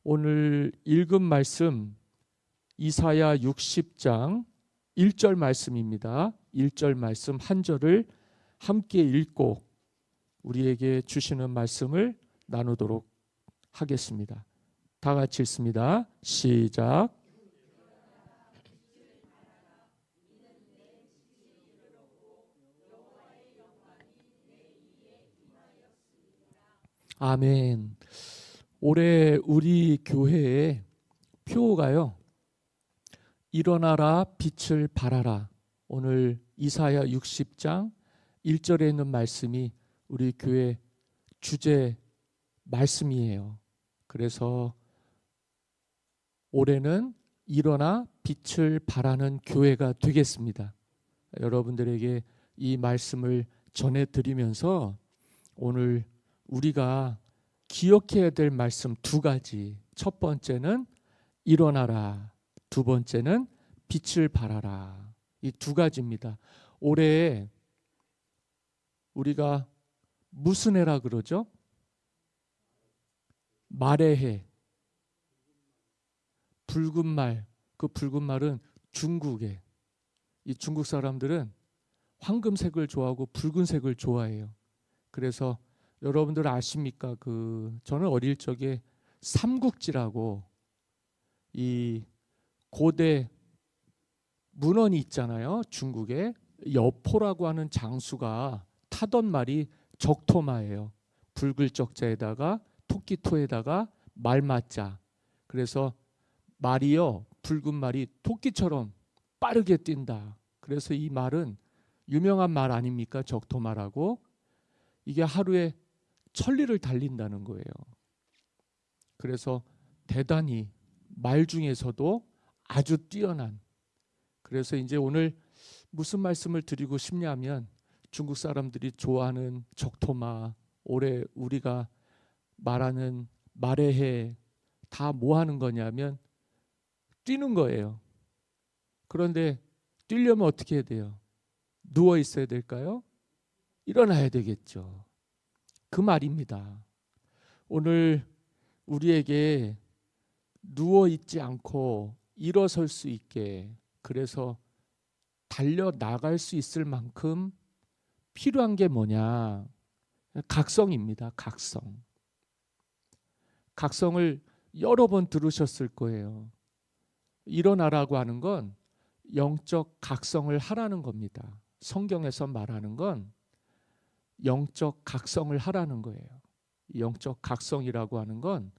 오늘 읽은 말씀 이사야 60장 1절 말씀입니다. 1절 말씀 한 절을 함께 읽고 우리에게 주시는 말씀을 나누도록 하겠습니다. 다 같이 읽습니다. 시작. 아멘. 올해 우리 교회의 표어가요, 일어나라 빛을 발하라. 오늘 이사야 60장 1절에 있는 말씀이 우리 교회 주제 말씀이에요. 그래서 올해는 일어나 빛을 발하는 교회가 되겠습니다. 여러분들에게 이 말씀을 전해드리면서 오늘 우리가 기억해야 될 말씀 두 가지. 첫 번째는 일어나라. 두 번째는 빛을 발하라. 이 두 가지입니다. 올해 우리가 무슨 해라 그러죠? 말의 해. 붉은 말. 그 붉은 말은 중국에. 이 중국 사람들은 황금색을 좋아하고 붉은색을 좋아해요. 그래서 여러분들 아십니까? 저는 어릴 적에 삼국지라고 이 고대 문헌이 있잖아요. 중국에 여포라고 하는 장수가 타던 말이 적토마예요. 붉을적자에다가 토끼토에다가 말맞자. 그래서 말이요, 붉은 말이 토끼처럼 빠르게 뛴다. 그래서 이 말은 유명한 말 아닙니까? 적토마라고. 이게 하루에 1000리를 달린다는 거예요. 그래서 대단히 말 중에서도 아주 뛰어난. 그래서 이제 오늘 무슨 말씀을 드리고 싶냐면, 중국 사람들이 좋아하는 적토마, 올해 우리가 말하는 말의 해 다 뭐 하는 거냐면 뛰는 거예요. 그런데 뛰려면 어떻게 해야 돼요? 누워 있어야 될까요? 일어나야 되겠죠. 그 말입니다. 오늘 우리에게 누워 있지 않고 일어설 수 있게, 그래서 달려 나갈 수 있을 만큼 필요한 게 뭐냐? 각성입니다. 각성. 각성을 여러 번 들으셨을 거예요. 일어나라고 하는 건 영적 각성을 하라는 겁니다. 성경에서 말하는 건 영적 각성을 하라는 거예요. 영적 각성이라고 하는 건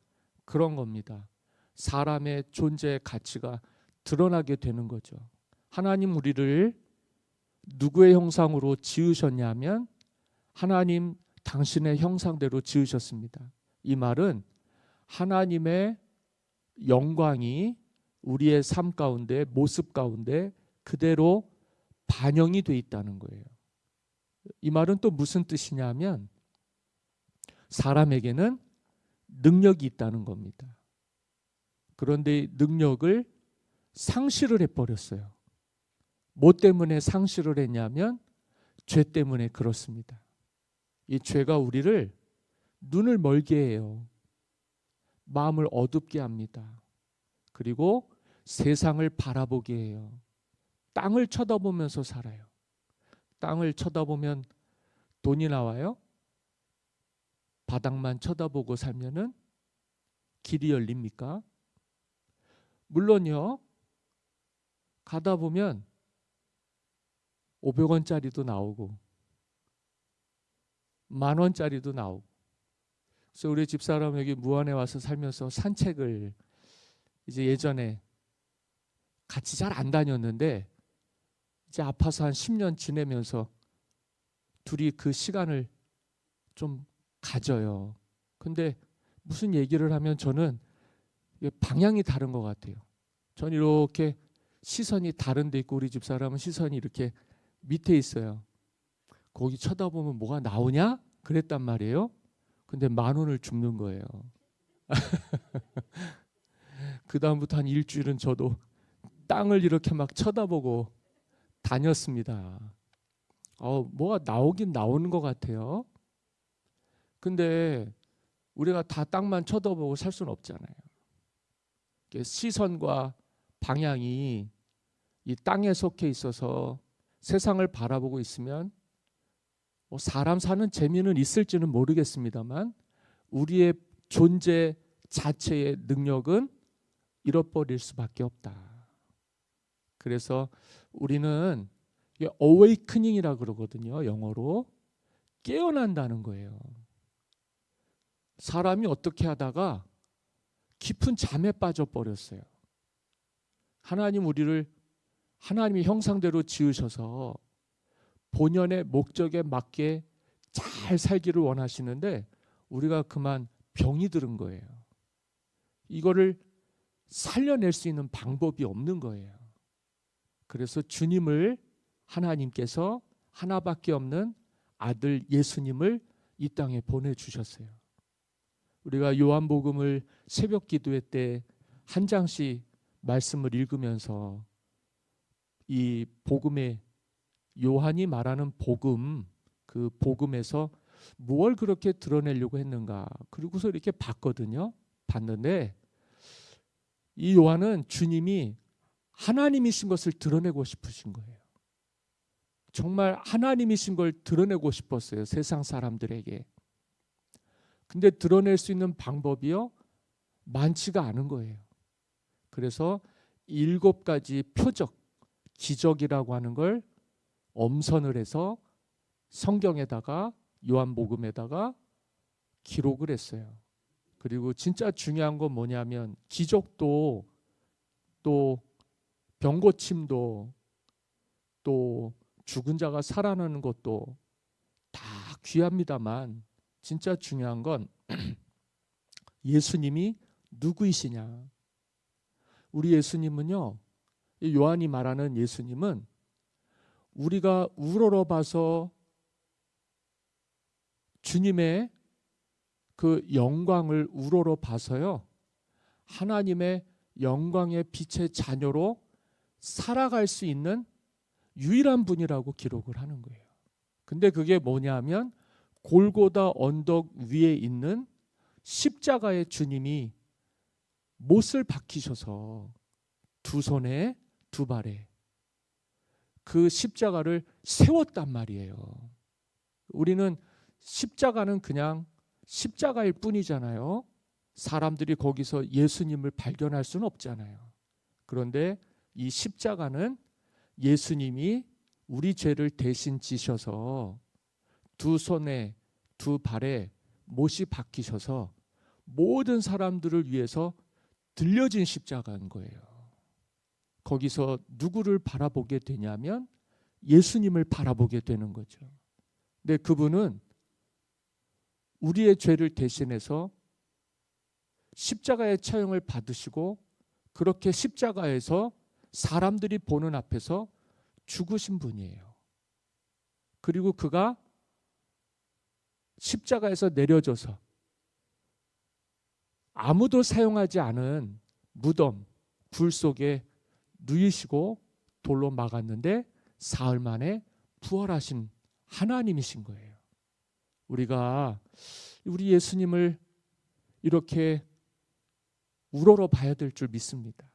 그런 겁니다. 사람의 존재의 가치가 드러나게 되는 거죠. 하나님 우리를 누구의 형상으로 지으셨냐면 하나님 당신의 형상대로 지으셨습니다. 이 말은 하나님의 영광이 우리의 삶 가운데, 모습 가운데 그대로 반영이 돼 있다는 거예요. 이 말은 또 무슨 뜻이냐면 사람에게는 능력이 있다는 겁니다. 그런데 능력을 상실을 해버렸어요. 뭐 때문에 상실을 했냐면 죄 때문에 그렇습니다. 이 죄가 우리를 눈을 멀게 해요. 마음을 어둡게 합니다. 그리고 세상을 바라보게 해요. 땅을 쳐다보면서 살아요. 땅을 쳐다보면 돈이 나와요? 바닥만 쳐다보고 살면은 길이 열립니까? 물론요. 가다 보면 500원짜리도 나오고 10,000원짜리도 나오고. 그래서 우리 집사람 여기 무안에 와서 살면서 산책을 이제 예전에 같이 잘 안 다녔는데 이제 아파서 한 10년 지내면서 둘이 그 시간을 좀 가져요. 근데 무슨 얘기를 하면 저는 방향이 다른 것 같아요. 전 이렇게 시선이 다른 데 있고 우리 집사람은 시선이 이렇게 밑에 있어요. 거기 쳐다보면 뭐가 나오냐? 그랬단 말이에요. 근데 10,000원을 줍는 거예요. 그 다음부터 한 일주일은 저도 땅을 이렇게 막 쳐다보고 다녔습니다. 뭐가 나오긴 나오는 것 같아요. 근데 우리가 다 땅만 쳐다보고 살 수는 없잖아요. 시선과 방향이 이 땅에 속해 있어서 세상을 바라보고 있으면 사람 사는 재미는 있을지는 모르겠습니다만 우리의 존재 자체의 능력은 잃어버릴 수밖에 없다. 그래서 우리는 awakening이라고 그러거든요. 영어로 깨어난다는 거예요. 사람이 어떻게 하다가 깊은 잠에 빠져버렸어요. 하나님 우리를 하나님의 형상대로 지으셔서 본연의 목적에 맞게 잘 살기를 원하시는데 우리가 그만 병이 들은 거예요. 이거를 살려낼 수 있는 방법이 없는 거예요. 그래서 주님을 하나님께서 하나밖에 없는 아들 예수님을 이 땅에 보내주셨어요. 우리가 요한복음을 새벽 기도회 때 한 장씩 말씀을 읽으면서 이 복음의 요한이 말하는 복음, 그 복음에서 무엇을 그렇게 드러내려고 했는가, 그리고서 이렇게 봤거든요. 봤는데 이 요한은 주님이 하나님이신 것을 드러내고 싶으신 거예요. 정말 하나님이신 걸 드러내고 싶었어요. 세상 사람들에게. 근데 드러낼 수 있는 방법이요 많지가 않은 거예요. 그래서 7가지 표적, 기적이라고 하는 걸 엄선을 해서 성경에다가 요한복음에다가 기록을 했어요. 그리고 진짜 중요한 건 뭐냐면 기적도 또 병고침도 또 죽은 자가 살아나는 것도 다 귀합니다만 진짜 중요한 건 예수님이 누구이시냐. 우리 예수님은요, 요한이 말하는 예수님은 우리가 우러러봐서 주님의 그 영광을 우러러봐서요 하나님의 영광의 빛의 자녀로 살아갈 수 있는 유일한 분이라고 기록을 하는 거예요. 근데 그게 뭐냐면 골고다 언덕 위에 있는 십자가의 주님이 못을 박히셔서 두 손에 두 발에 그 십자가를 세웠단 말이에요. 우리는 십자가는 그냥 십자가일 뿐이잖아요. 사람들이 거기서 예수님을 발견할 수는 없잖아요. 그런데 이 십자가는 예수님이 우리 죄를 대신 지셔서 두 손에 두 발에 못이 박히셔서 모든 사람들을 위해서 들려진 십자가인 거예요. 거기서 누구를 바라보게 되냐면 예수님을 바라보게 되는 거죠. 근데 그분은 우리의 죄를 대신해서 십자가의 처형을 받으시고 그렇게 십자가에서 사람들이 보는 앞에서 죽으신 분이에요. 그리고 그가 십자가에서 내려져서 아무도 사용하지 않은 무덤, 굴 속에 누이시고 돌로 막았는데 사흘 만에 부활하신 하나님이신 거예요. 우리가 우리 예수님을 이렇게 우러러 봐야 될 줄 믿습니다.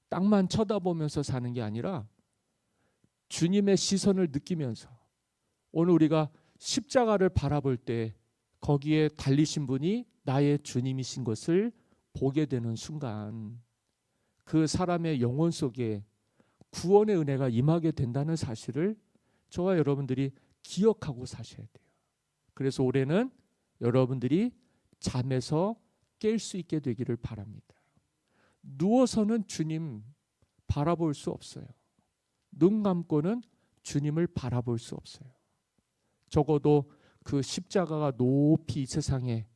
땅만 쳐다보면서 사는 게 아니라 주님의 시선을 느끼면서 오늘 우리가 십자가를 바라볼 때 거기에 달리신 분이 나의 주님이신 것을 보게 되는 순간 그 사람의 영혼 속에 구원의 은혜가 임하게 된다는 사실을 저와 여러분들이 기억하고 사셔야 돼요. 그래서 올해는 여러분들이 잠에서 깰 수 있게 되기를 바랍니다. 누워서는 주님 바라볼 수 없어요. 눈 감고는 주님을 바라볼 수 없어요. 적어도 그 십자가가 높이 이 세상에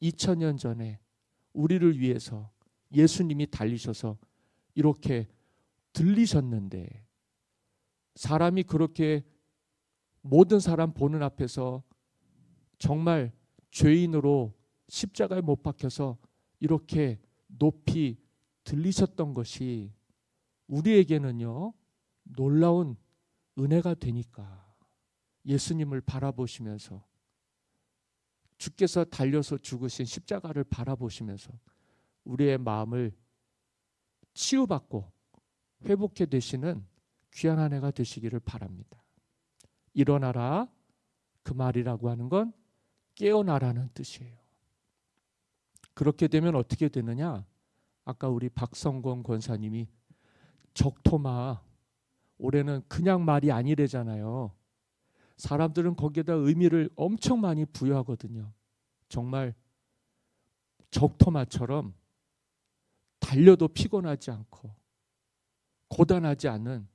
2000년 전에 우리를 위해서 예수님이 달리셔서 이렇게 들리셨는데 사람이 그렇게 모든 사람 보는 앞에서 정말 죄인으로 십자가에 못 박혀서 이렇게 높이 들리셨던 것이 우리에게는요 놀라운 은혜가 되니까 예수님을 바라보시면서 주께서 달려서 죽으신 십자가를 바라보시면서 우리의 마음을 치유받고 회복해 되시는 귀한 한 해가 되시기를 바랍니다. 일어나라, 그 말이라고 하는 건 깨어나라는 뜻이에요. 그렇게 되면 어떻게 되느냐? 아까 우리 박성권 권사님이 적토마, 올해는 그냥 말이 아니래잖아요. 사람들은 거기에다 의미를 엄청 많이 부여하거든요. 정말 적토마처럼 달려도 피곤하지 않고 고단하지 않은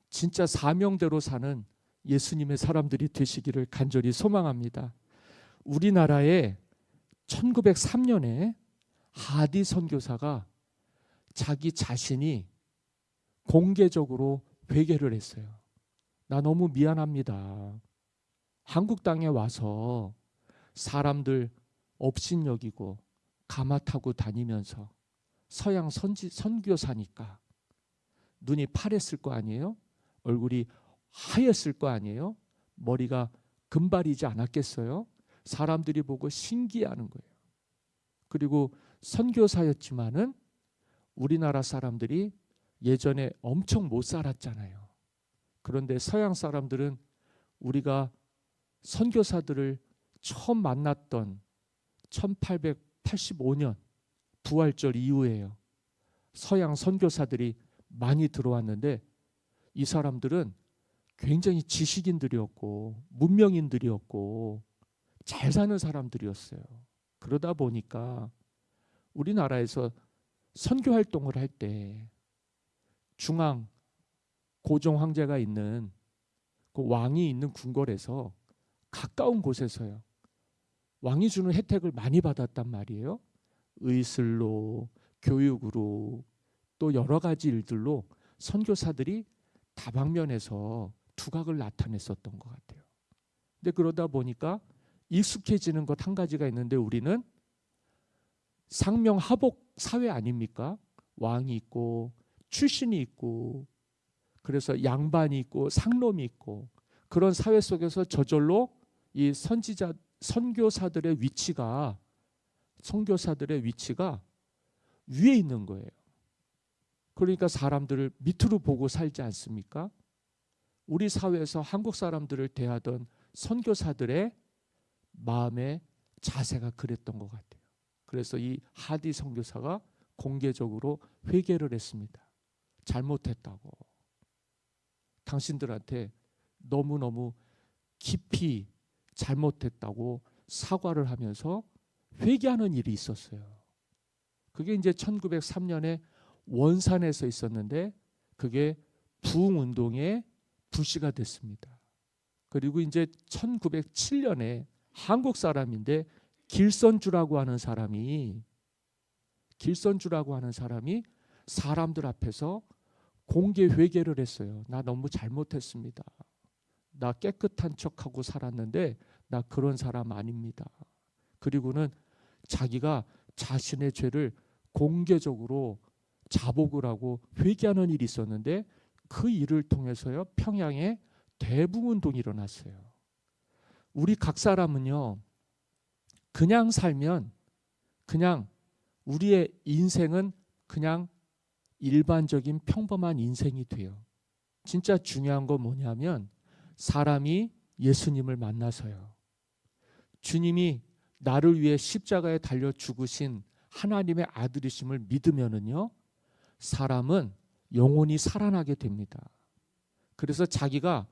진짜 사명대로 사는 예수님의 사람들이 되시기를 간절히 소망합니다. 우리나라에 1903년에 하디 선교사가 자기 자신이 공개적으로 회개를 했어요. 나 너무 미안합니다. 한국 땅에 와서 사람들 업신여기고 가마 타고 다니면서 서양 선교사니까 눈이 파랬을 거 아니에요? 얼굴이 하였을 거 아니에요? 머리가 금발이지 않았겠어요? 사람들이 보고 신기해하는 거예요. 그리고 선교사였지만은 우리나라 사람들이 예전에 엄청 못 살았잖아요. 그런데 서양 사람들은 우리가 선교사들을 처음 만났던 1885년 부활절 이후에요. 서양 선교사들이 많이 들어왔는데 이 사람들은 굉장히 지식인들이었고 문명인들이었고 잘 사는 사람들이었어요. 그러다 보니까 우리나라에서 선교 활동을 할 때 중앙 고종 황제가 있는 그 왕이 있는 궁궐에서 가까운 곳에서요. 왕이 주는 혜택을 많이 받았단 말이에요. 의술로, 교육으로, 또 여러 가지 일들로 선교사들이 다방면에서 두각을 나타냈었던 것 같아요. 근데 그러다 보니까 익숙해지는 것 한 가지가 있는데 우리는 상명하복 사회 아닙니까? 왕이 있고 출신이 있고 그래서 양반이 있고 상놈이 있고 그런 사회 속에서 저절로 이 선교사들의 위치가 위에 있는 거예요. 그러니까 사람들을 밑으로 보고 살지 않습니까? 우리 사회에서 한국 사람들을 대하던 선교사들의 마음의 자세가 그랬던 것 같아요. 그래서 이 하디 선교사가 공개적으로 회개를 했습니다. 잘못했다고. 당신들한테 너무너무 깊이 잘못했다고 사과를 하면서 회개하는 일이 있었어요. 그게 이제 1903년에 원산에서 있었는데 그게 부흥운동의 불씨가 됐습니다. 그리고 이제 1907년에 한국 사람인데 길선주라고 하는 사람이 사람들 앞에서 공개 회개를 했어요. 나 너무 잘못했습니다. 나 깨끗한 척하고 살았는데 나 그런 사람 아닙니다. 그리고는 자기가 자신의 죄를 공개적으로 자복을 하고 회개하는 일이 있었는데 그 일을 통해서요 평양에 대붕운동이 일어났어요. 우리 각 사람은요 그냥 살면 그냥 우리의 인생은 그냥 일반적인 평범한 인생이 돼요. 진짜 중요한 건 뭐냐면 사람이 예수님을 만나서요. 주님이 나를 위해 십자가에 달려 죽으신 하나님의 아들이심을 믿으면은요. 사람은 영원히 살아나게 됩니다. 그래서 자기가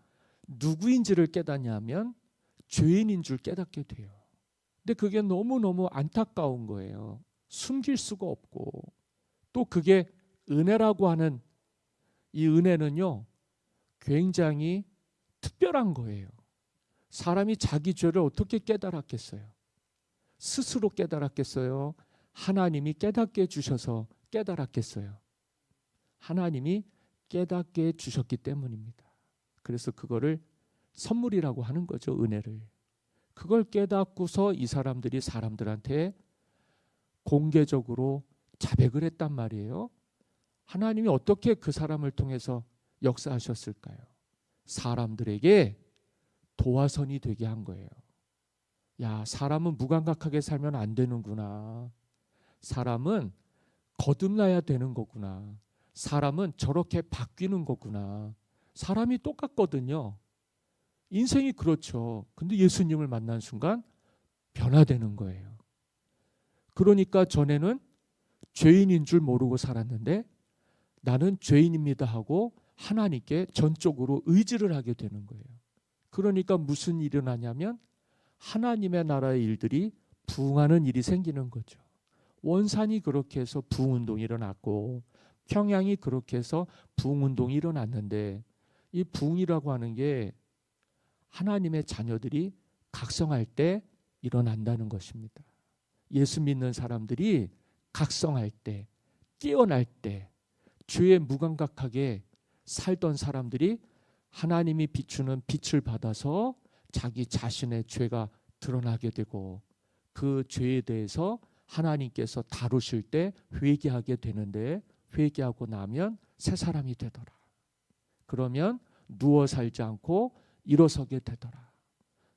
누구인지를 깨닫냐면 죄인인 줄 깨닫게 돼요. 근데 그게 너무너무 안타까운 거예요. 숨길 수가 없고 또 그게 은혜라고 하는 이 은혜는요. 굉장히 특별한 거예요. 사람이 자기 죄를 어떻게 깨달았겠어요? 스스로 깨달았겠어요? 하나님이 깨닫게 해주셔서 깨달았겠어요? 하나님이 깨닫게 해주셨기 때문입니다. 그래서 그거를 선물이라고 하는 거죠. 은혜를. 그걸 깨닫고서 이 사람들이 사람들한테 공개적으로 자백을 했단 말이에요. 하나님이 어떻게 그 사람을 통해서 역사하셨을까요? 사람들에게 도화선이 되게 한 거예요. 야, 사람은 무감각하게 살면 안 되는구나. 사람은 거듭나야 되는 거구나. 사람은 저렇게 바뀌는 거구나. 사람이 똑같거든요. 인생이 그렇죠. 근데 예수님을 만난 순간 변화되는 거예요. 그러니까 전에는 죄인인 줄 모르고 살았는데 나는 죄인입니다 하고 하나님께 전적으로 의지를 하게 되는 거예요. 그러니까 무슨 일이 일어나냐면 하나님의 나라의 일들이 부흥하는 일이 생기는 거죠. 원산이 그렇게 해서 부흥운동이 일어났고 평양이 그렇게 해서 부흥운동이 일어났는데 이 부흥이라고 하는 게 하나님의 자녀들이 각성할 때 일어난다는 것입니다. 예수 믿는 사람들이 각성할 때, 깨어날 때, 죄에 무감각하게 살던 사람들이 하나님이 비추는 빛을 받아서 자기 자신의 죄가 드러나게 되고 그 죄에 대해서 하나님께서 다루실 때 회개하게 되는데 회개하고 나면 새 사람이 되더라. 그러면 누워 살지 않고 일어서게 되더라.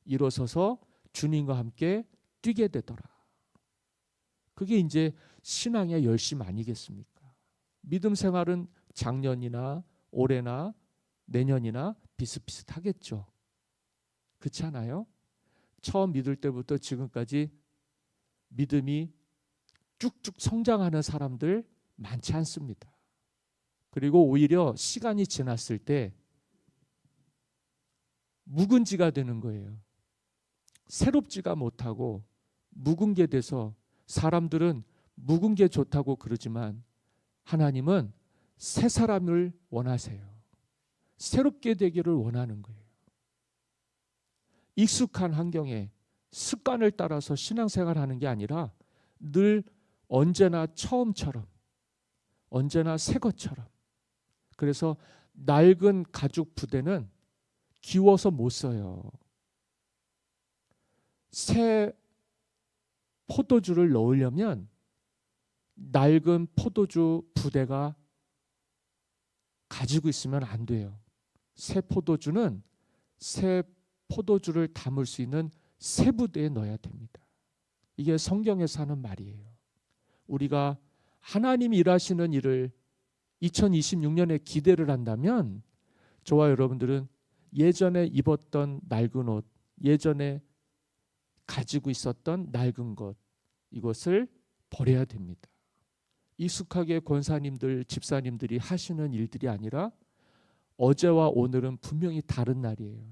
일어서서 주님과 함께 뛰게 되더라. 그게 이제 신앙의 열심 아니겠습니까? 믿음 생활은 작년이나 올해나 내년이나 비슷비슷하겠죠. 그렇지 않아요? 처음 믿을 때부터 지금까지 믿음이 쭉쭉 성장하는 사람들 많지 않습니다. 그리고 오히려 시간이 지났을 때 묵은지가 되는 거예요. 새롭지가 못하고 묵은 게 돼서 사람들은 묵은 게 좋다고 그러지만 하나님은 새 사람을 원하세요. 새롭게 되기를 원하는 거예요. 익숙한 환경에 습관을 따라서 신앙생활하는 게 아니라 늘 언제나 처음처럼 언제나 새 것처럼. 그래서 낡은 가죽 부대는 기워서 못 써요. 새 포도주를 넣으려면 낡은 포도주 부대가 가지고 있으면 안 돼요. 새 포도주는 새 포도주를 담을 수 있는 새 부대에 넣어야 됩니다. 이게 성경에서 하는 말이에요. 우리가 하나님이 일하시는 일을 2026년에 기대를 한다면 저와 여러분들은 예전에 입었던 낡은 옷, 예전에 가지고 있었던 낡은 것, 이것을 버려야 됩니다. 익숙하게 권사님들, 집사님들이 하시는 일들이 아니라 어제와 오늘은 분명히 다른 날이에요.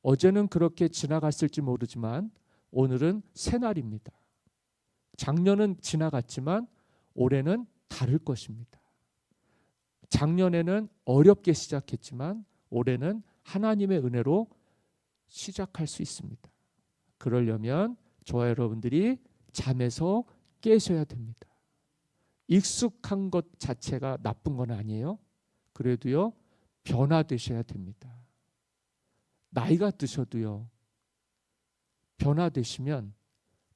어제는 그렇게 지나갔을지 모르지만 오늘은 새 날입니다. 작년은 지나갔지만 올해는 다를 것입니다. 작년에는 어렵게 시작했지만 올해는 하나님의 은혜로 시작할 수 있습니다. 그러려면 저와 여러분들이 잠에서 깨셔야 됩니다. 익숙한 것 자체가 나쁜 건 아니에요. 그래도요, 변화되셔야 됩니다. 나이가 드셔도요, 변화되시면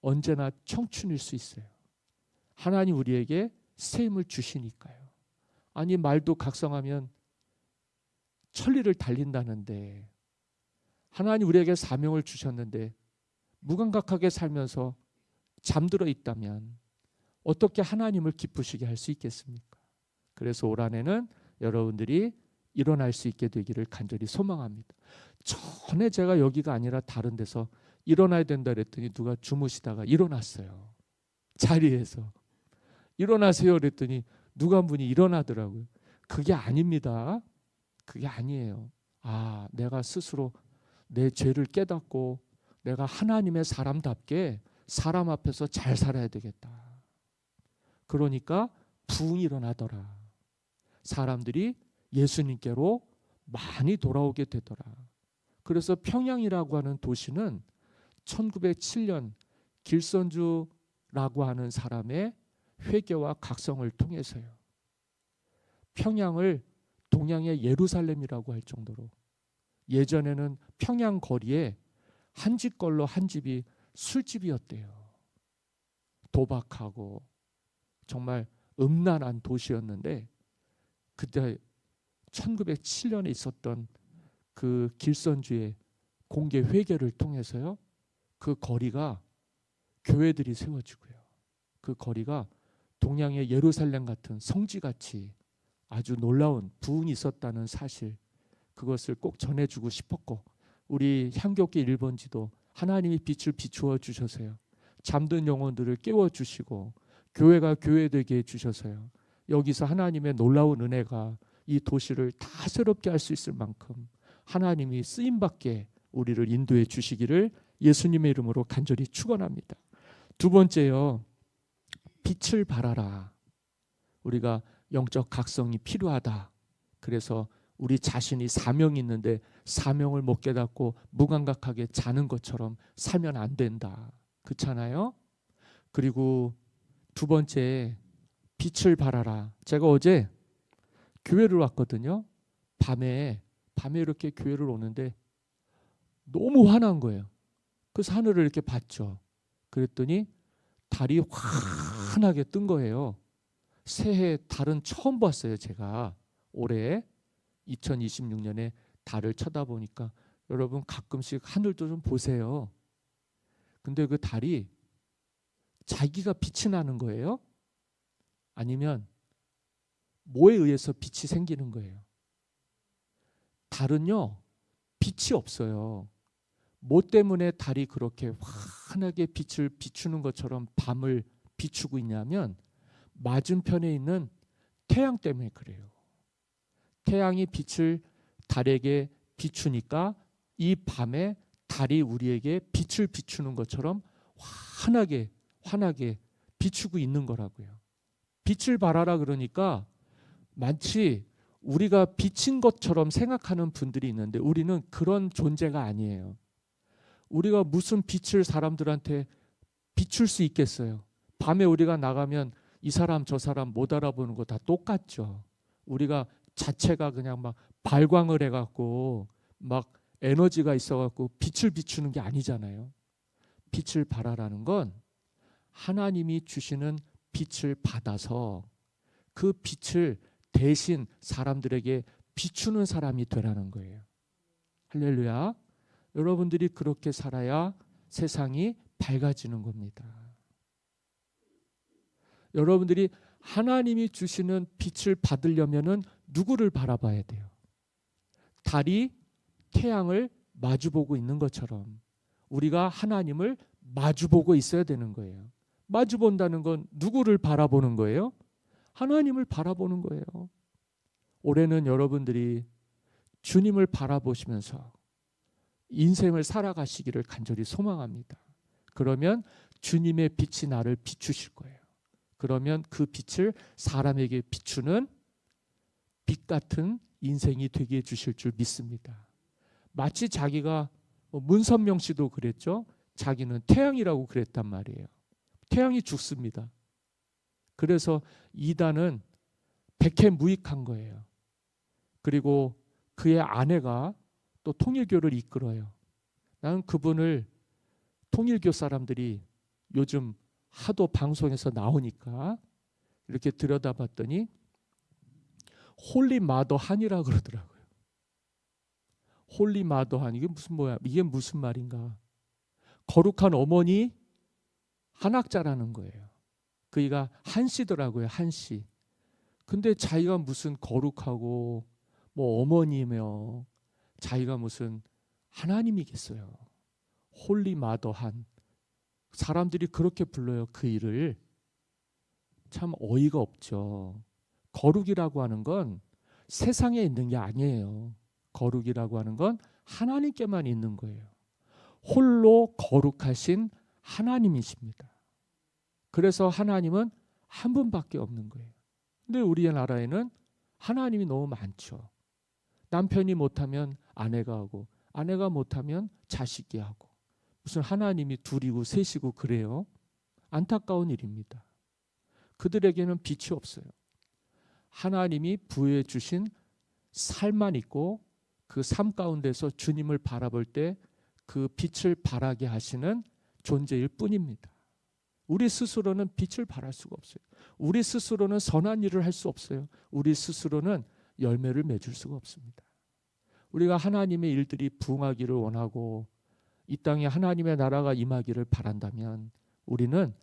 언제나 청춘일 수 있어요. 하나님 우리에게 새 힘을 주시니까요. 아니, 말도 각성하면 천리를 달린다는데 하나님 우리에게 사명을 주셨는데 무감각하게 살면서 잠들어 있다면 어떻게 하나님을 기쁘시게 할 수 있겠습니까? 그래서 올 한해는 여러분들이 일어날 수 있게 되기를 간절히 소망합니다. 전에 제가 여기가 아니라 다른 데서 일어나야 된다 그랬더니 누가 주무시다가 일어났어요. 자리에서. 일어나세요 그랬더니 누가 한 분이 일어나더라고요. 그게 아닙니다. 그게 아니에요. 아, 내가 스스로 내 죄를 깨닫고 내가 하나님의 사람답게 사람 앞에서 잘 살아야 되겠다. 그러니까 부흥이 일어나더라. 사람들이 예수님께로 많이 돌아오게 되더라. 그래서 평양이라고 하는 도시는 1907년 길선주라고 하는 사람의 회개와 각성을 통해서요. 평양을 동양의 예루살렘이라고 할 정도로 예전에는 평양 거리에 한 집걸로 한 집이 술집이었대요. 도박하고 정말 음란한 도시였는데 그때 1907년에 있었던 그 길선주의 공개 회개를 통해서요. 그 거리가 교회들이 세워지고요. 그 거리가 동양의 예루살렘 같은 성지같이 아주 놀라운 부흥이 있었다는 사실, 그것을 꼭 전해주고 싶었고, 우리 향교계 1번지도 하나님이 빛을 비추어 주셔서요, 잠든 영혼들을 깨워주시고 교회가 교회되게 해주셔서요, 여기서 하나님의 놀라운 은혜가 이 도시를 다 새롭게 할 수 있을 만큼 하나님이 쓰임받게 우리를 인도해 주시기를 예수님의 이름으로 간절히 축원합니다. 두 번째요, 빛을 발하라. 우리가 영적 각성이 필요하다. 그래서 우리 자신이 사명이 있는데 사명을 못 깨닫고 무감각하게 자는 것처럼 살면 안 된다. 그렇잖아요. 그리고 두 번째, 빛을 발하라. 제가 어제 교회를 왔거든요. 밤에 이렇게 교회를 오는데 너무 화난 거예요. 그래서 하늘을 이렇게 봤죠. 그랬더니 달이 환하게 뜬 거예요. 새해 달은 처음 봤어요. 제가 올해 2026년에 달을 쳐다보니까, 여러분 가끔씩 하늘도 좀 보세요. 근데 그 달이 자기가 빛이 나는 거예요? 아니면 뭐에 의해서 빛이 생기는 거예요? 달은요, 빛이 없어요. 뭐 때문에 달이 그렇게 환하게 빛을 비추는 것처럼 밤을 비추고 있냐면 맞은편에 있는 태양 때문에 그래요. 태양이 빛을 달에게 비추니까 이 밤에 달이 우리에게 빛을 비추는 것처럼 환하게 비추고 있는 거라고요. 빛을 발하라 그러니까 마치 우리가 비친 것처럼 생각하는 분들이 있는데, 우리는 그런 존재가 아니에요. 우리가 무슨 빛을 사람들한테 비출 수 있겠어요? 밤에 우리가 나가면 이 사람 저 사람 못 알아보는 거 다 똑같죠. 우리가 자체가 그냥 막 발광을 해갖고 막 에너지가 있어갖고 빛을 비추는 게 아니잖아요. 빛을 발하라는 건 하나님이 주시는 빛을 받아서 그 빛을 대신 사람들에게 비추는 사람이 되라는 거예요. 할렐루야. 여러분들이 그렇게 살아야 세상이 밝아지는 겁니다. 여러분들이 하나님이 주시는 빛을 받으려면은 누구를 바라봐야 돼요? 달이 태양을 마주보고 있는 것처럼 우리가 하나님을 마주보고 있어야 되는 거예요. 마주본다는 건 누구를 바라보는 거예요? 하나님을 바라보는 거예요. 올해는 여러분들이 주님을 바라보시면서 인생을 살아가시기를 간절히 소망합니다. 그러면 주님의 빛이 나를 비추실 거예요. 그러면 그 빛을 사람에게 비추는 빛 같은 인생이 되게 해주실 줄 믿습니다. 마치 자기가, 문선명 씨도 그랬죠. 자기는 태양이라고 그랬단 말이에요. 태양이 죽습니다. 그래서 이단은 백해무익한 거예요. 그리고 그의 아내가 또 통일교를 이끌어요. 나는 그분을 통일교 사람들이 요즘 하도 방송에서 나오니까 이렇게 들여다봤더니 홀리 마더 한이라고 그러더라고요. 홀리 마더 한, 이게 무슨 말인가? 거룩한 어머니 한학자라는 거예요. 그이가 한씨더라고요. 한씨. 근데 자기가 무슨 거룩하고 뭐 어머니며 자기가 무슨 하나님이겠어요. 홀리 마더 한. 사람들이 그렇게 불러요. 그 일을. 참 어이가 없죠. 거룩이라고 하는 건 세상에 있는 게 아니에요. 거룩이라고 하는 건 하나님께만 있는 거예요. 홀로 거룩하신 하나님이십니다. 그래서 하나님은 한 분밖에 없는 거예요. 근데 우리의 나라에는 하나님이 너무 많죠. 남편이 못하면 아내가 하고, 아내가 못하면 자식이 하고, 무슨 하나님이 둘이고 셋이고 그래요. 안타까운 일입니다. 그들에게는 빛이 없어요. 하나님이 부여해 주신 삶만 있고 그 삶 가운데서 주님을 바라볼 때 그 빛을 발하게 하시는 존재일 뿐입니다. 우리 스스로는 빛을 발할 수가 없어요. 우리 스스로는 선한 일을 할 수 없어요. 우리 스스로는 열매를 맺을 수가 없습니다. 우리가 하나님의 일들이 부흥하기를 원하고 이 땅에 하나님의 나라가 임하기를 바란다면 우리는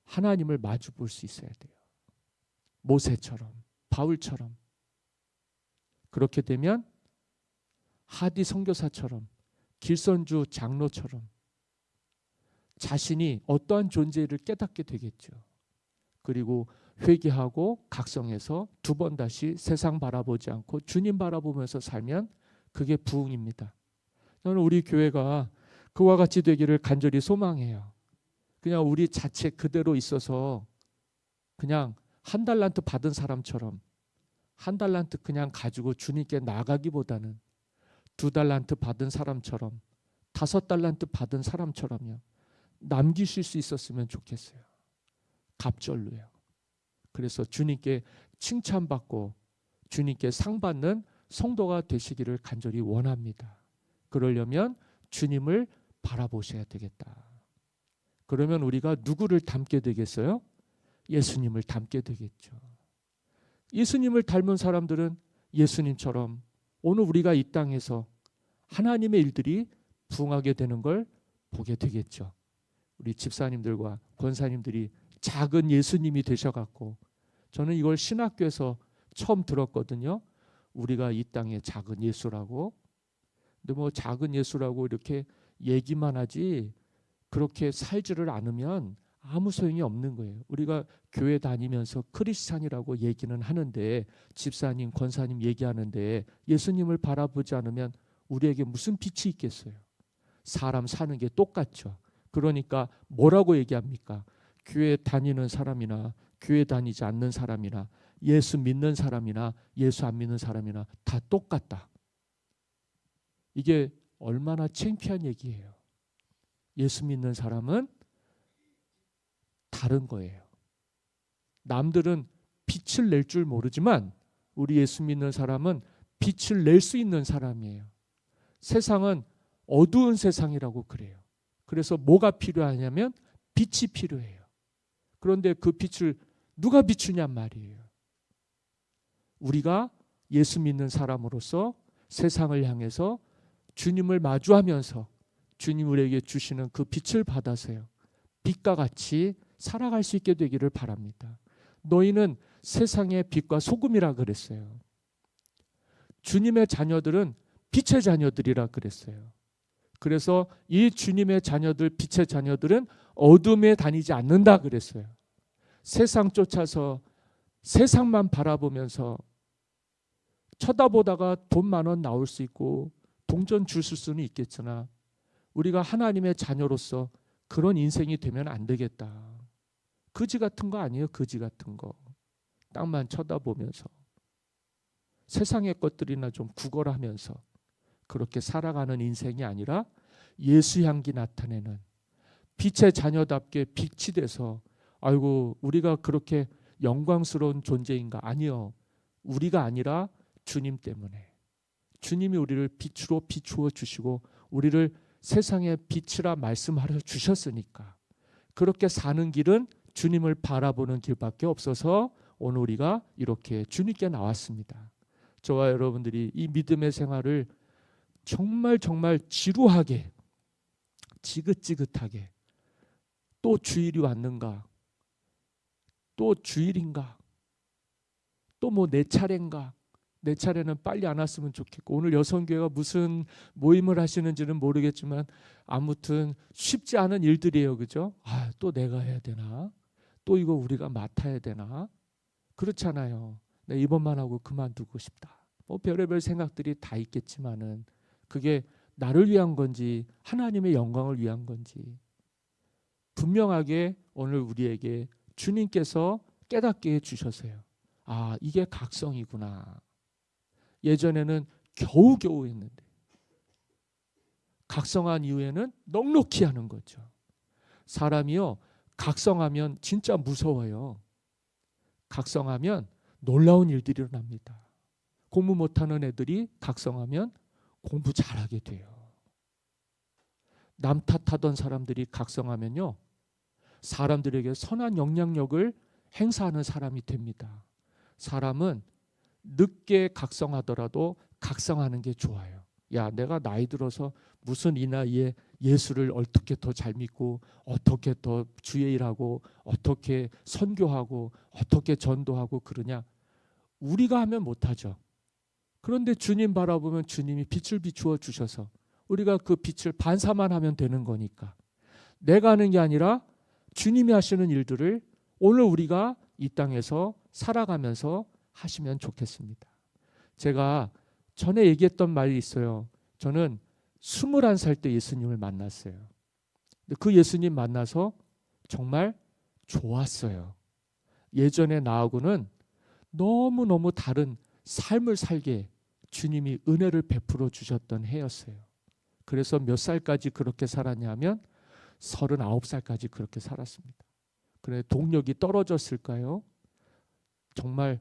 하나님을 마주 볼 수 있어야 돼요. 모세처럼, 바울처럼, 그렇게 되면 하디 선교사처럼, 길선주 장로처럼 자신이 어떠한 존재를 깨닫게 되겠죠. 그리고 회개하고 각성해서 두 번 다시 세상 바라보지 않고 주님 바라보면서 살면 그게 부흥입니다. 저는 우리 교회가 그와 같이 되기를 간절히 소망해요. 그냥 우리 자체 그대로 있어서 그냥 한 달란트 받은 사람처럼 한 달란트 그냥 가지고 주님께 나가기보다는 두 달란트 받은 사람처럼, 다섯 달란트 받은 사람처럼요, 남기실 수 있었으면 좋겠어요. 갑절로요. 그래서 주님께 칭찬받고 주님께 상 받는 성도가 되시기를 간절히 원합니다. 그러려면 주님을 바라보셔야 되겠다. 그러면 우리가 누구를 닮게 되겠어요? 예수님을 닮게 되겠죠. 예수님을 닮은 사람들은 예수님처럼 오늘 우리가 이 땅에서 하나님의 일들이 부흥하게 되는 걸 보게 되겠죠. 우리 집사님들과 권사님들이 작은 예수님이 되셔갖고, 저는 이걸 신학교에서 처음 들었거든요. 우리가 이 땅의 작은 예수라고. 근데 뭐 작은 예수라고 이렇게 얘기만 하지 그렇게 살지를 않으면 아무 소용이 없는 거예요. 우리가 교회 다니면서 크리스찬이라고 얘기는 하는데, 집사님, 권사님 얘기하는데 예수님을 바라보지 않으면 우리에게 무슨 빛이 있겠어요? 사람 사는 게 똑같죠. 그러니까 뭐라고 얘기합니까? 교회 다니는 사람이나 교회 다니지 않는 사람이나 예수 믿는 사람이나 예수 안 믿는 사람이나 다 똑같다. 이게 얼마나 창피한 얘기예요. 예수 믿는 사람은 다른 거예요. 남들은 빛을 낼 줄 모르지만 우리 예수 믿는 사람은 빛을 낼 수 있는 사람이에요. 세상은 어두운 세상이라고 그래요. 그래서 뭐가 필요하냐면 빛이 필요해요. 그런데 그 빛을 누가 비추냔 말이에요. 우리가 예수 믿는 사람으로서 세상을 향해서 주님을 마주하면서 주님 우리에게 주시는 그 빛을 받아서요, 빛과 같이 살아갈 수 있게 되기를 바랍니다. 너희는 세상의 빛과 소금이라 그랬어요. 주님의 자녀들은 빛의 자녀들이라 그랬어요. 그래서 이 주님의 자녀들, 빛의 자녀들은 어둠에 다니지 않는다 그랬어요. 세상 쫓아서 세상만 바라보면서 쳐다보다가 돈 10,000원 나올 수 있고 동전 주실 수는 있겠으나 우리가 하나님의 자녀로서 그런 인생이 되면 안 되겠다. 거지 같은 거 아니에요? 거지 같은 거. 땅만 쳐다보면서 세상의 것들이나 좀 구걸하면서 그렇게 살아가는 인생이 아니라 예수 향기 나타내는 빛의 자녀답게 빛이 돼서, 아이고 우리가 그렇게 영광스러운 존재인가? 아니요. 우리가 아니라 주님 때문에. 주님이 우리를 빛으로 비추어 주시고 우리를 세상의 빛이라 말씀하여 주셨으니까 그렇게 사는 길은 주님을 바라보는 길밖에 없어서 오늘 우리가 이렇게 주님께 나왔습니다. 저와 여러분들이 이 믿음의 생활을 정말 지루하게, 지긋지긋하게, 또 주일이 왔는가, 또 주일인가, 또 뭐 내 차례인가, 내 차례는 빨리 안 왔으면 좋겠고, 오늘 여성교회가 무슨 모임을 하시는지는 모르겠지만 아무튼 쉽지 않은 일들이에요. 그죠? 또 내가 해야 되나? 또 이거 우리가 맡아야 되나? 그렇잖아요. 내 이번만 하고 그만두고 싶다. 뭐 별의별 생각들이 다 있겠지만은 그게 나를 위한 건지 하나님의 영광을 위한 건지 분명하게 오늘 우리에게 주님께서 깨닫게 해주셔서요. 이게 각성이구나. 예전에는 겨우겨우 했는데 각성한 이후에는 넉넉히 하는 거죠. 사람이요, 각성하면 진짜 무서워요. 각성하면 놀라운 일들이 일어납니다. 공부 못하는 애들이 각성하면 공부 잘하게 돼요. 남 탓하던 사람들이 각성하면요, 사람들에게 선한 영향력을 행사하는 사람이 됩니다. 사람은 늦게 각성하더라도 각성하는 게 좋아요. 야, 내가 나이 들어서 무슨 이 나이에 예수를 어떻게 더 잘 믿고 어떻게 더 주의 일하고 어떻게 선교하고 어떻게 전도하고 그러냐. 우리가 하면 못하죠. 그런데 주님 바라보면 주님이 빛을 비추어 주셔서 우리가 그 빛을 반사만 하면 되는 거니까, 내가 하는 게 아니라 주님이 하시는 일들을 오늘 우리가 이 땅에서 살아가면서 하시면 좋겠습니다. 제가 전에 얘기했던 말이 있어요. 저는 21살 때 예수님을 만났어요. 근데 그 예수님 만나서 정말 좋았어요. 예전에 나하고는 너무너무 다른 삶을 살게 주님이 은혜를 베풀어 주셨던 해였어요. 그래서 몇 살까지 그렇게 살았냐 하면 39살까지 그렇게 살았습니다. 그래, 동력이 떨어졌을까요? 정말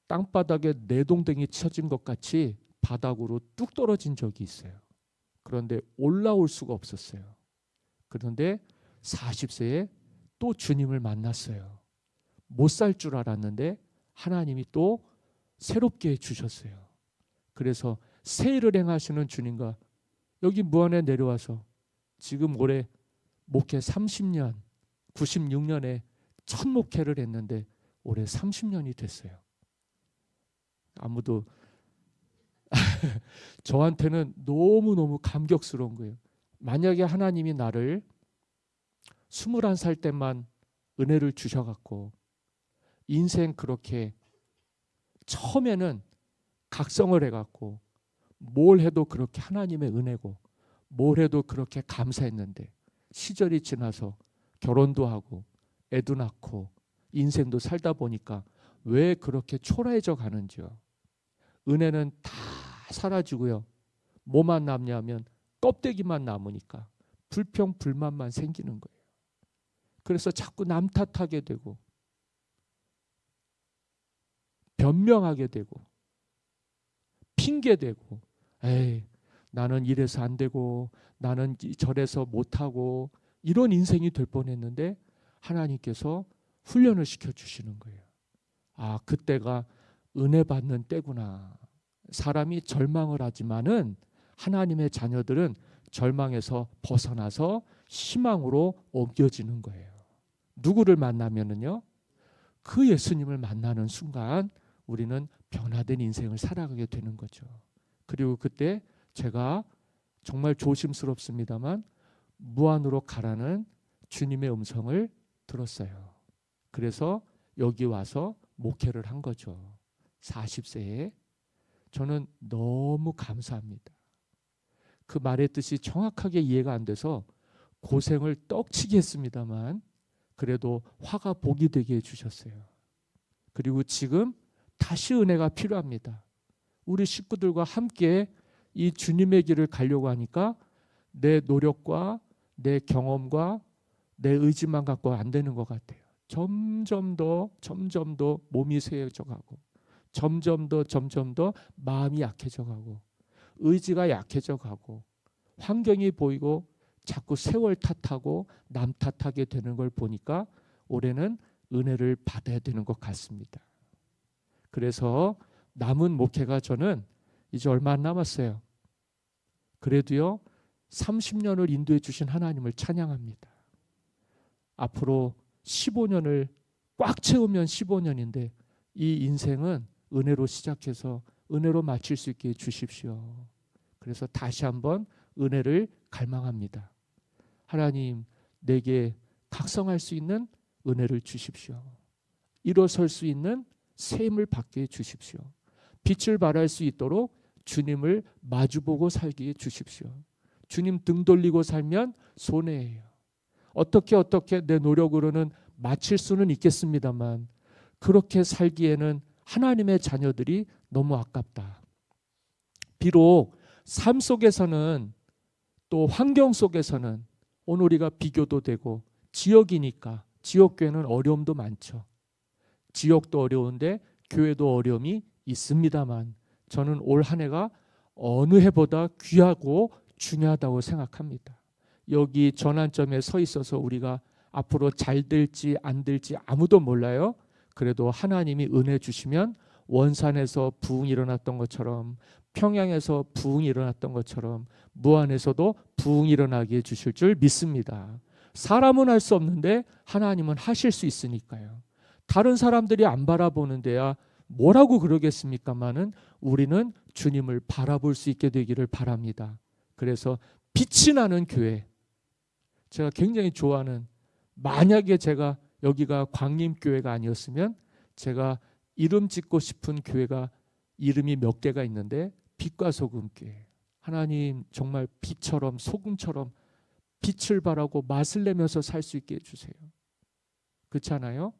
땅바닥에 내동댕이 쳐진 것 같이 바닥으로 뚝 떨어진 적이 있어요. 그런데 올라올 수가 없었어요. 그런데 40세에 또 주님을 만났어요. 못 살 줄 알았는데 하나님이 또 새롭게 해주셨어요. 그래서 새 일을 행하시는 주님과 여기 무안에 내려와서 지금 올해 목회 30년, 96년에 첫 목회를 했는데 올해 30년이 됐어요. 아무도 저한테는 너무너무 감격스러운 거예요. 만약에 하나님이 나를 21살 때만 은혜를 주셔갖고 인생 그렇게 처음에는 각성을 해갖고 뭘 해도 그렇게 하나님의 은혜고 뭘 해도 그렇게 감사했는데 시절이 지나서 결혼도 하고 애도 낳고 인생도 살다 보니까 왜 그렇게 초라해져 가는지요. 은혜는 다 사라지고요. 뭐만 남냐면 껍데기만 남으니까 불평 불만만 생기는 거예요. 그래서 자꾸 남 탓하게 되고 변명하게 되고 핑계대고, 에이 나는 이래서 안 되고 나는 저래서 못하고, 이런 인생이 될 뻔했는데 하나님께서 훈련을 시켜주시는 거예요. 아, 그때가 은혜 받는 때구나. 사람이 절망을 하지만은 하나님의 자녀들은 절망에서 벗어나서 희망으로 옮겨지는 거예요. 누구를 만나면은요, 그 예수님을 만나는 순간 우리는 변화된 인생을 살아가게 되는 거죠. 그리고 그때 제가 정말 조심스럽습니다만 무안으로 가라는 주님의 음성을 들었어요. 그래서 여기 와서 목회를 한 거죠. 40세에. 저는 너무 감사합니다. 그 말의 뜻이 정확하게 이해가 안 돼서 고생을 떡치게 했습니다만 그래도 화가 복이 되게 해주셨어요. 그리고 지금 다시 은혜가 필요합니다. 우리 식구들과 함께 이 주님의 길을 가려고 하니까 내 노력과 내 경험과 내 의지만 갖고 안 되는 것 같아요. 점점 더 몸이 쇠해져 가고 점점 더 마음이 약해져 가고 의지가 약해져 가고 환경이 보이고 자꾸 세월 탓하고 남 탓하게 되는 걸 보니까 올해는 은혜를 받아야 되는 것 같습니다. 그래서 남은 목회가 저는 이제 얼마 안 남았어요. 그래도요 30년을 인도해 주신 하나님을 찬양합니다. 앞으로 15년을 꽉 채우면 15년인데 이 인생은 은혜로 시작해서 은혜로 마칠 수 있게 해주십시오. 그래서 다시 한번 은혜를 갈망합니다. 하나님, 내게 각성할 수 있는 은혜를 주십시오. 일어설 수 있는 새 힘을 받게 해주십시오. 빛을 발할 수 있도록 주님을 마주보고 살게 해주십시오. 주님 등 돌리고 살면 손해예요. 어떻게 내 노력으로는 마칠 수는 있겠습니다만 그렇게 살기에는 하나님의 자녀들이 너무 아깝다. 비록 삶 속에서는 또 환경 속에서는 오늘 우리가 비교도 되고 지역이니까 지역교회는 어려움도 많죠. 지역도 어려운데 교회도 어려움이 있습니다만 저는 올 한 해가 어느 해보다 귀하고 중요하다고 생각합니다. 여기 전환점에 서 있어서 우리가 앞으로 잘 될지 안 될지 아무도 몰라요. 그래도 하나님이 은혜 주시면 원산에서 부흥이 일어났던 것처럼, 평양에서 부흥이 일어났던 것처럼 무안에서도 부흥이 일어나게 해주실 줄 믿습니다. 사람은 할 수 없는데 하나님은 하실 수 있으니까요. 다른 사람들이 안 바라보는 데야 뭐라고 그러겠습니까마는 우리는 주님을 바라볼 수 있게 되기를 바랍니다. 그래서 빛이 나는 교회, 제가 굉장히 좋아하는, 만약에 제가 여기가 광림교회가 아니었으면 제가 이름 짓고 싶은 교회가 이름이 몇 개가 있는데 빛과 소금교회. 하나님 정말 빛처럼 소금처럼 빛을 발하고 맛을 내면서 살 수 있게 해주세요. 그렇지 않아요?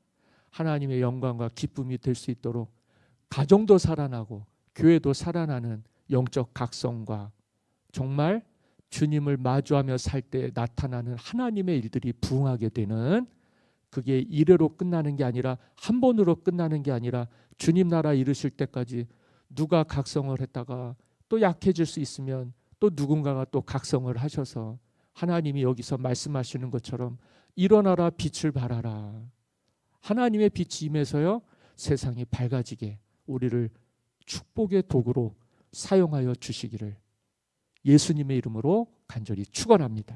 하나님의 영광과 기쁨이 될 수 있도록 가정도 살아나고 교회도 살아나는 영적 각성과 정말 주님을 마주하며 살 때 나타나는 하나님의 일들이 부흥하게 되는, 그게 이래로 끝나는 게 아니라 한 번으로 끝나는 게 아니라 주님 나라 이루실 때까지 누가 각성을 했다가 또 약해질 수 있으면 또 누군가가 또 각성을 하셔서 하나님이 여기서 말씀하시는 것처럼 일어나라 빛을 발하라. 하나님의 빛이 임해서요 세상이 밝아지게 우리를 축복의 도구로 사용하여 주시기를 예수님의 이름으로 간절히 축원합니다.